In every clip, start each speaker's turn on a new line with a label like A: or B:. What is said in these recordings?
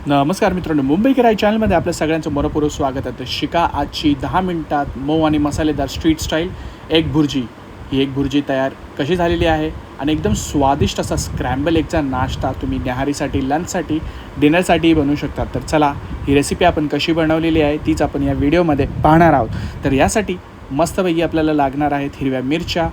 A: नमस्कार मित्रांनो, मुंबई किराई चॅनलमध्ये आपल्या सगळ्यांचं मनपूर्वक स्वागत आहे. शिका आजची 10 मिनिटात मऊ आणि मसालेदार स्ट्रीट स्टाईल एग भुर्जी. ही एग भुर्जी तयार कशी झालेली आहे आणि एकदम स्वादिष्ट असा स्क्रॅम्बल एगचा नाश्ता तुम्ही न्याहारीसाठी, लंचसाठी, डिनरसाठीही बनवू शकता. तर चला, ही रेसिपी आपण कशी बनवलेली आहे तीच आपण या व्हिडिओमध्ये पाहणार आहोत. तर यासाठी मस्तपैकी आपल्याला लागणार आहेत हिरव्या मिरच्या,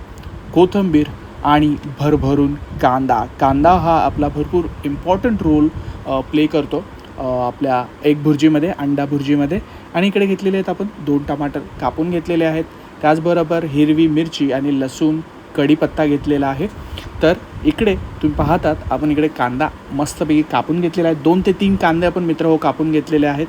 A: कोथिंबीर आणि भरभरून कांदा हा आपला भरपूर इम्पॉर्टंट रोल प्ले करतो आपल्या एग भुर्जीमध्ये, अंडा भुर्जीमध्ये. आणि इकडे घेतलेले आहेत आपण 2 टमाटर कापून घेतलेले आहेत. त्याचबरोबर हिरवी मिरची आणि लसूण, कढीपत्ता घेतलेला आहे. तर इकडे तुम्ही पाहतात आपण इकडे कांदा मस्तपैकी कापून घेतलेला आहे. 2 ते 3 कांदे आपण मित्र कापून घेतलेले आहेत.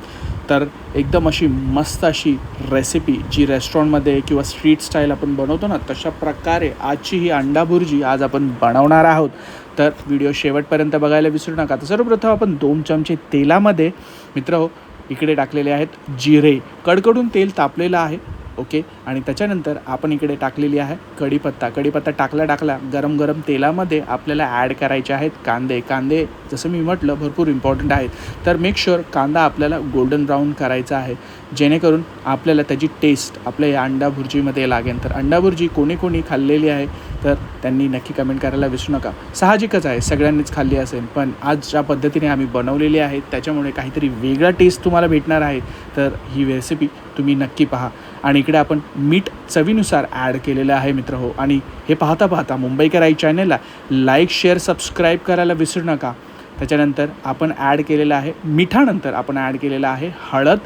A: तर एकदम अशी मस्त अशी रेसिपी जी रेस्टॉरंटमध्ये किंवा स्ट्रीट स्टाईल आपण बनवतो ना, तशा प्रकारे आजची ही अंडा भुर्जी आज आपण बनवणार आहोत. तर व्हिडिओ शेवटपर्यंत बघायला विसरू नका. तर सर्वप्रथम आपण 2 चमचे तेलामध्ये मित्र इकडे टाकलेले आहेत जिरे. कडकडून तेल तापलेलं आहे, ओके. आणि त्याच्यानंतर आपण इकडे टाकलेली आहे कढीपत्ता टाकला गरम तेलामध्ये आपल्याला ॲड करायचे आहेत कांदे. जसं मी म्हटलं भरपूर इम्पॉर्टंट आहेत. तर मेक शुअर कांदा आपल्याला गोल्डन ब्राऊन करायचा आहे, जेणेकरून आपल्याला त्याची टेस्ट आपल्या या अंडा भुर्जीमध्ये लागेल. तर अंडा भुर्जी कोणी खाल्लेली आहे तर त्यांनी नक्की कमेंट करायला विसरू नका. साहजिकच आहे, सगळ्यांनीच खाल्ली असेल, पण आज ज्या पद्धतीने आम्ही बनवलेली आहे त्याच्यामुळे काहीतरी वेगळा टेस्ट तुम्हाला भेटणार आहे. तर ही रेसिपी तुम्ही नक्की पहा. आणि इकडे आपण मीठ चवीनुसार ॲड केलेलं आहे मित्र. आणि हे पाहता मुंबई किराई चॅनलला लाईक, शेअर, सबस्क्राईब करायला विसरू नका. त्याच्यानंतर आपण ॲड केलेलं आहे मिठानंतर आपण ॲड केलेला आहे हळद.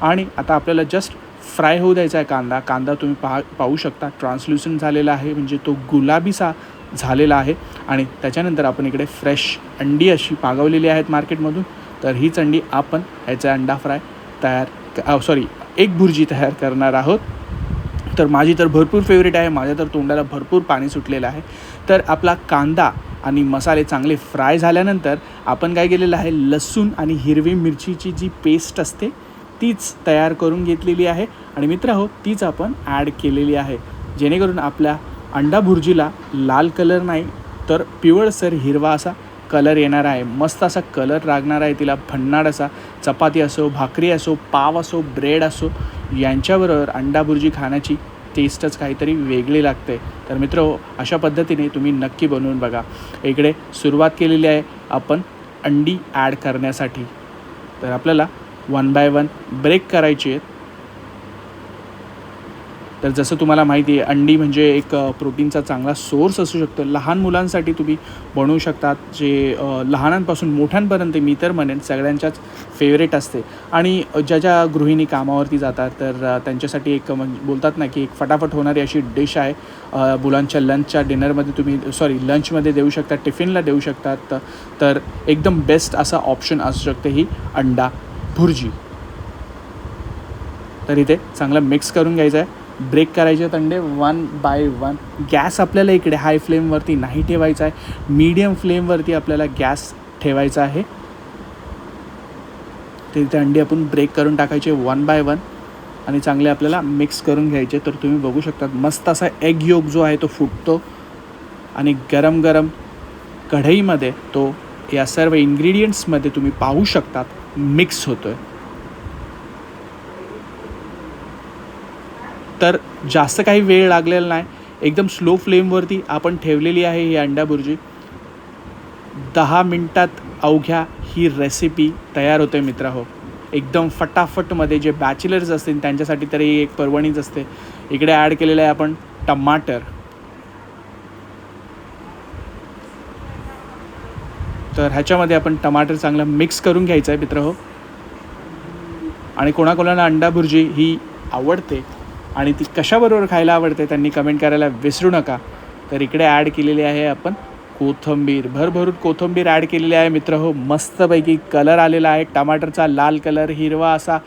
A: आणि आता आपल्याला जस्ट फ्राय होऊ द्यायचा आहे कांदा तुम्ही पाहू शकता ट्रान्सल्युसंट झालेला आहे, म्हणजे तो गुलाबीसा झालेला आहे. आणि त्याच्यानंतर आपण इकडे फ्रेश अंडी अशी पागवलेली आहेत मार्केटमधून. तर हीच अंडी आपण ह्याचा अंडा फ्राय एग भुर्जी तयार करणार आहोत. तर माझी तर भरपूर फेवरेट आहे, माझ्या तर तोंडाला भरपूर पाणी सुटलेलं आहे. तर आपला कांदा आणि मसाले चांगले फ्राय झाल्यानंतर आपण काय केलेलं आहे, लसूण आणि हिरवी मिरचीची जी पेस्ट असते तीच तयार करून घेतलेली आहे. आणि मित्र तीच आपण ॲड केलेली आहे, जेणेकरून आपल्या अंडा भुर्जीला लाल कलर नाही तर पिवळसर हिरवा असा कलर येणार आहे. मस्त असा कलर लागणार आहे तिला, भन्नाट असा. चपाती असो, भाकरी असो, पाव असो, ब्रेड असो, यांच्याबरोबर अंडा भुर्जी खाण्याची टेस्टच काहीतरी वेगळी लागते. तर मित्र अशा पद्धतीने तुम्ही नक्की बनवून बघा. इकडे सुरुवात केलेली आहे आपण अंडी ॲड करण्यासाठी. तर आपल्याला 1 बाय 1 ब्रेक करायची आहेत. तर जसं तुम्हाला माहिती आहे, अंडी म्हणजे एक प्रोटीनचा चांगला सोर्स असू शकतो. लहान मुलांसाठी तुम्ही बनवू शकतात, जे लहानांपासून मोठ्यांपर्यंत मी तर म्हणेन सगळ्यांच्याच फेवरेट असते. आणि ज्या गृहिणी कामावरती जातात तर त्यांच्यासाठी एक बोलतात ना की एक फटाफट होणारी अशी डिश आहे. मुलांच्या लंचमध्ये देऊ शकतात, टिफिनला देऊ शकतात. तर एकदम बेस्ट असा ऑप्शन असू शकते ही अंडा भुर्जी. तर इथे चांगलं मिक्स करून घ्यायचं आहे. ब्रेक करायचे अंडे 1 बाय 1. गॅस आपल्याला इकडे हाय फ्लेमवरती नाही ठेवायचा आहे, मीडियम फ्लेमवरती आपल्याला गॅस ठेवायचा आहे. तर इथे अंडी आपण ब्रेक करून टाकायचे 1 बाय 1 आणि चांगले आपल्याला मिक्स करून घ्यायचे. तर तुम्ही बघू शकता मस्त असा एग योक जो आहे तो फुटतो आणि गरम कढईमध्ये तो या सर्व इन्ग्रेडियंट्समध्ये तुम्ही पाहू शकतात मिक्स होतो आहे. तर जास्त काही वेळ लागलेला नाही, एकदम स्लो फ्लेमवरती आपण ठेवलेली आहे ही अंडा भुर्जी. 10 मिनटात अवघ्या ही रेसिपी तयार होते मित्र. एकदम फटाफटमध्ये. जे बॅचलर्स असतील त्यांच्यासाठी तरी एक पर्वणीच असते. इकडे ॲड केलेलं आहे आपण टमाटर. तर ह्याच्यामध्ये आपण टमाटर चांगलं मिक्स करून घ्यायचं आहे मित्र. आणि कोणाकोणाला अंडा भुर्जी ही आवडते आणि ती कशाबरोबर खायला आवडते त्यांनी कमेंट करायला विसरू नका. तर इकडे ॲड केलेली आहे आपण कोथिंबीर. भरभरून कोथिंबीर ॲड केलेली आहे मित्र. मस्तपैकी कलर आलेला आहे टमाटरचा, लाल कलर, हिरवा असा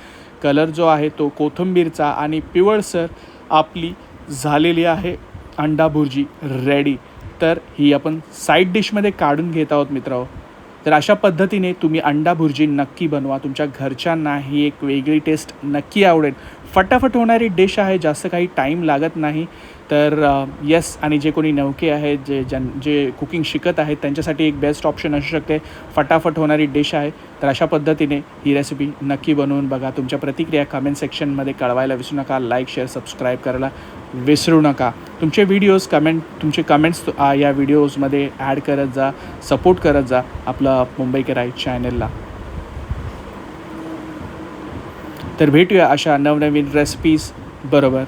A: कलर जो आहे तो कोथिंबीरचा. आणि पिवळसर आपली झालेली आहे अंडा भुर्जी रेडी. तर ही आपण साईड डिशमध्ये काढून घेत आहोत मित्र. तर अशा पद्धतीने तुम्ही अंडा भुर्जी नक्की बनवा. तुमच्या घरच्यांना ही एक वेगळी टेस्ट नक्की आवडेल. फटाफट होणारी डिश आहे, जास्त काही टाईम लागत नाही. तर येस, आणि जे कोणी नवखे आहेत, जे कुकिंग शिकत आहेत त्यांच्यासाठी एक बेस्ट ऑप्शन असू शकते. फटाफट होणारी डिश आहे. तर अशा पद्धतीने ही रेसिपी नक्की बनवून बघा. तुमच्या प्रतिक्रिया कमेंट सेक्शनमध्ये कळवायला विसरू नका. लाईक, शेअर, सबस्क्राईब करायला विसरू नका. तुमचे कमेंट्स या व्हिडिओजमध्ये ॲड करत जा, सपोर्ट करत जा आपलं मुंबईकर आई चॅनलला. तर भेटूया अशा नवनवीन रेसिपीज बरोबर.